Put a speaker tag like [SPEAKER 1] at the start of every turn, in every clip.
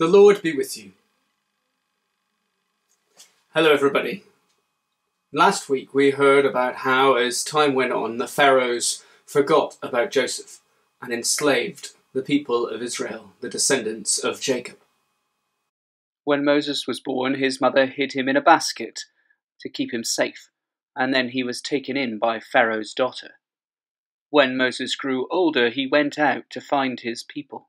[SPEAKER 1] The Lord be with you. Hello everybody. Last week we heard about how, as time went on, the pharaohs forgot about Joseph and enslaved the people of Israel, the descendants of Jacob.
[SPEAKER 2] When Moses was born, his mother hid him in a basket to keep him safe, and then he was taken in by Pharaoh's daughter. When Moses grew older, he went out to find his people.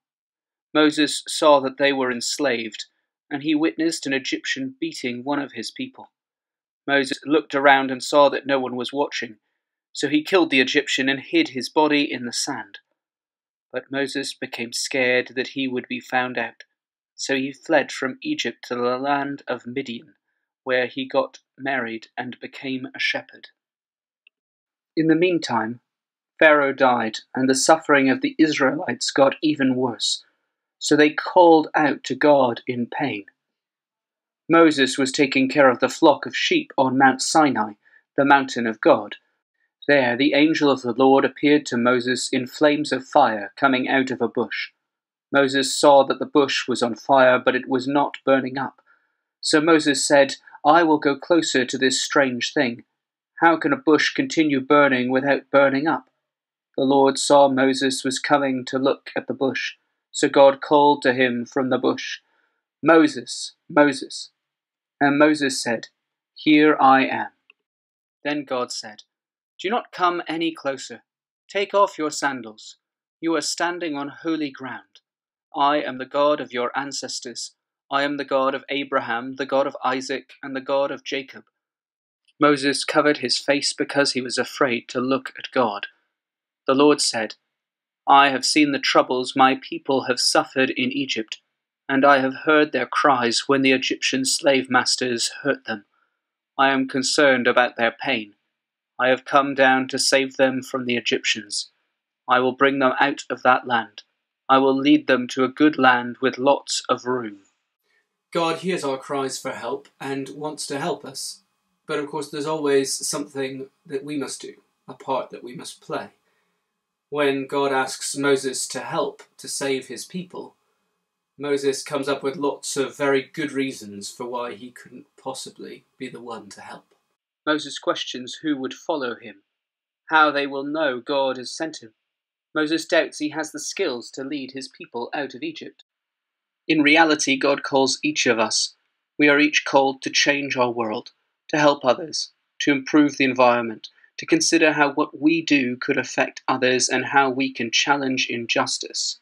[SPEAKER 2] Moses saw that they were enslaved, and he witnessed an Egyptian beating one of his people. Moses looked around and saw that no one was watching, so he killed the Egyptian and hid his body in the sand. But Moses became scared that he would be found out, so he fled from Egypt to the land of Midian, where he got married and became a shepherd. In the meantime, Pharaoh died, and the suffering of the Israelites got even worse. So they called out to God in pain. Moses was taking care of the flock of sheep on Mount Sinai, the mountain of God. There the angel of the Lord appeared to Moses in flames of fire coming out of a bush. Moses saw that the bush was on fire, but it was not burning up. So Moses said, "I will go closer to this strange thing. How can a bush continue burning without burning up?" The Lord saw Moses was coming to look at the bush. So God called to him from the bush, "Moses, Moses." And Moses said, "Here I am." Then God said, "Do not come any closer. Take off your sandals. You are standing on holy ground. I am the God of your ancestors. I am the God of Abraham, the God of Isaac, and the God of Jacob." Moses covered his face because he was afraid to look at God. The Lord said, "I have seen the troubles my people have suffered in Egypt, and I have heard their cries when the Egyptian slave masters hurt them. I am concerned about their pain. I have come down to save them from the Egyptians. I will bring them out of that land. I will lead them to a good land with lots of room."
[SPEAKER 1] God hears our cries for help and wants to help us. But of course there's always something that we must do, a part that we must play. When God asks Moses to help to save his people, Moses comes up with lots of very good reasons for why he couldn't possibly be the one to help.
[SPEAKER 2] Moses questions who would follow him, how they will know God has sent him. Moses doubts he has the skills to lead his people out of Egypt. In reality, God calls each of us. We are each called to change our world, to help others, to improve the environment, to consider how what we do could affect others and how we can challenge injustice.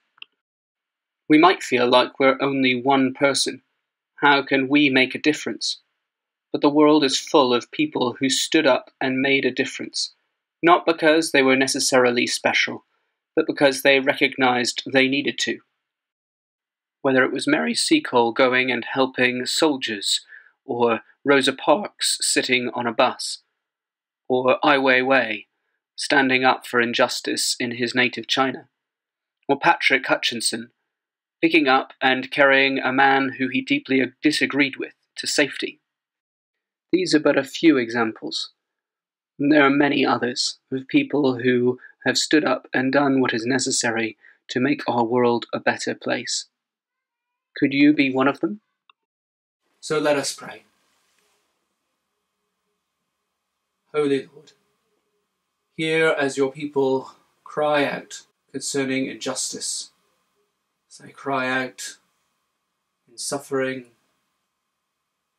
[SPEAKER 2] We might feel like we're only one person. How can we make a difference? But the world is full of people who stood up and made a difference, not because they were necessarily special, but because they recognized they needed to. Whether it was Mary Seacole going and helping soldiers, or Rosa Parks sitting on a bus, or Ai Weiwei standing up for injustice in his native China, or Patrick Hutchinson picking up and carrying a man who he deeply disagreed with to safety. These are but a few examples. And there are many others of people who have stood up and done what is necessary to make our world a better place. Could you be one of them?
[SPEAKER 1] So let us pray. Holy Lord, hear as your people cry out concerning injustice, as they cry out in suffering,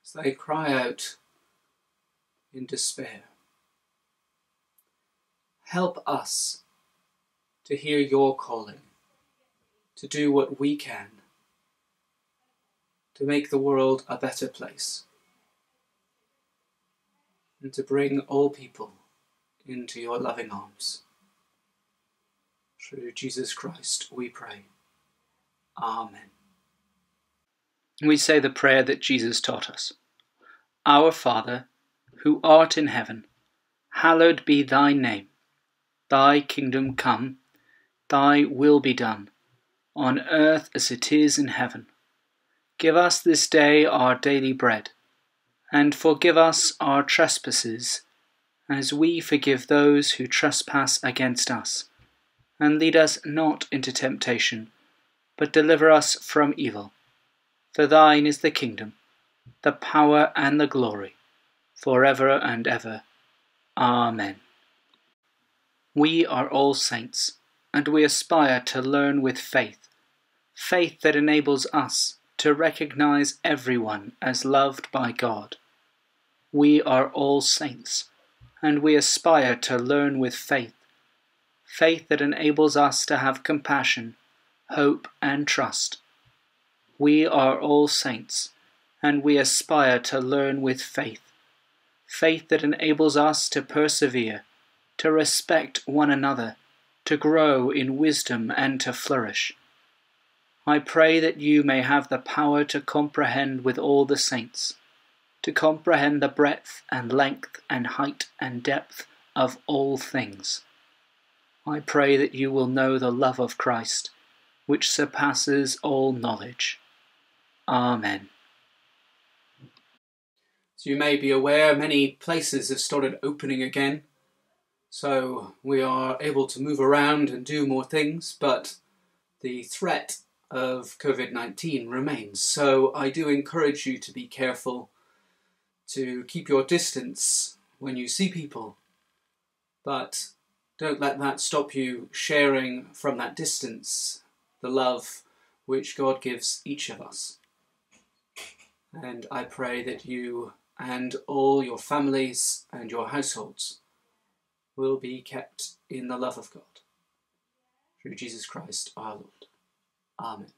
[SPEAKER 1] as they cry out in despair. Help us to hear your calling, to do what we can, to make the world a better place, and to bring all people into your loving arms. Through Jesus Christ we pray. Amen.
[SPEAKER 2] We say the prayer that Jesus taught us. Our Father, who art in heaven, hallowed be thy name. Thy kingdom come, thy will be done, on earth as it is in heaven. Give us this day our daily bread, and forgive us our trespasses, as we forgive those who trespass against us. And lead us not into temptation, but deliver us from evil. For thine is the kingdom, the power and the glory, forever and ever. Amen. We are all saints, and we aspire to learn with faith, faith that enables us to recognize everyone as loved by God. We are all saints, and we aspire to learn with faith, faith that enables us to have compassion, hope, and trust. We are all saints, and we aspire to learn with faith, faith that enables us to persevere, to respect one another, to grow in wisdom and to flourish. I pray that you may have the power to comprehend with all the saints, to comprehend the breadth and length and height and depth of all things. I pray that you will know the love of Christ, which surpasses all knowledge. Amen.
[SPEAKER 1] As you may be aware, many places have started opening again, so we are able to move around and do more things, but the threat of COVID-19 remains. So I do encourage you to be careful, to keep your distance when you see people, but don't let that stop you sharing from that distance the love which God gives each of us. And I pray that you and all your families and your households will be kept in the love of God. Through Jesus Christ our Lord. Amen.